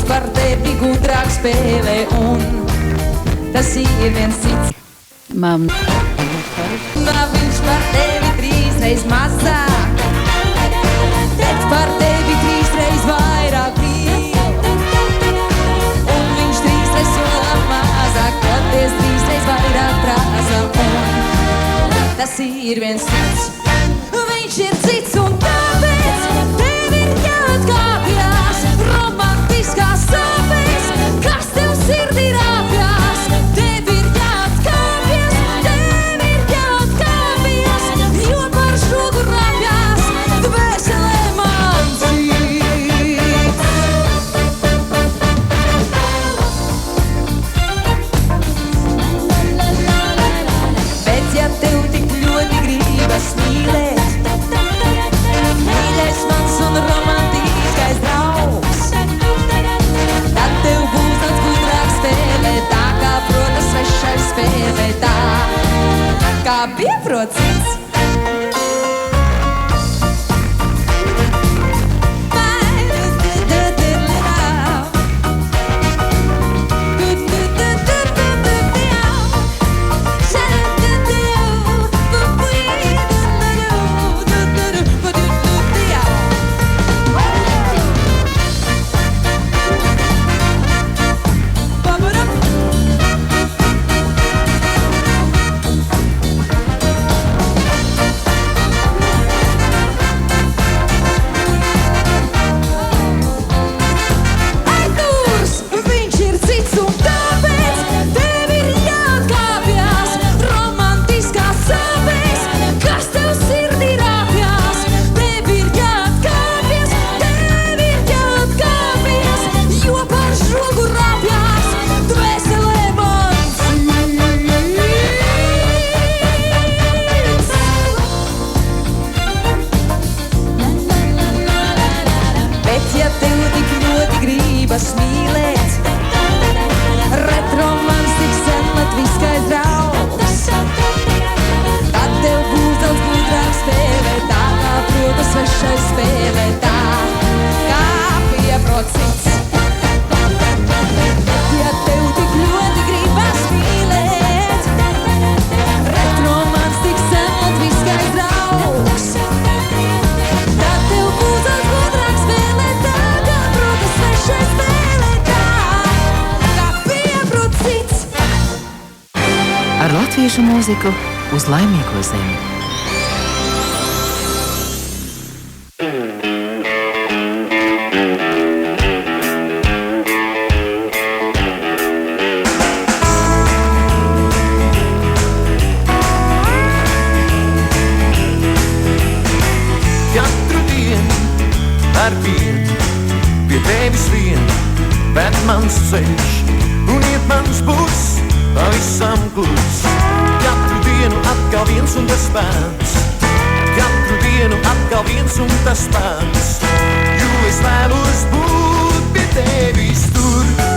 par tevi gudrāk spēlē, un tas ir viens cits. Mamma. Viņš par tevi 3 reiz mazāk, bet par tevi 3 reiz vairāk mīl. Un viņš 3 reiz sola mazāk, toties 3 reiz vairāk prasa, un tas ir viens cits. Viņš ir cits, un tāpēc tev ir jāatkāpjas romantiskās sāpes, kas tev sirdī rāpjas. Tev ir jāatkāpjas, jo par žogu rāpjas dvēselē man cits. Bet ja tev tik ļoti gribas mīlēt, mīļais mans un romantiskais draugs, tad tev būs daudz gudrāk spēlēt, tā kā protas svešais spēlē, tā kā pieprot cits. Latviešu mūziku uz laimīgo zemi. Katru dienu ar vietu pie tevis vien, bet mans ceļš un iet mans būs pavisam klus. Katru dienu atkal viens un tas pats, katru dienu atkal viens un tas pats, jo es vēlos būt pie tevis tur.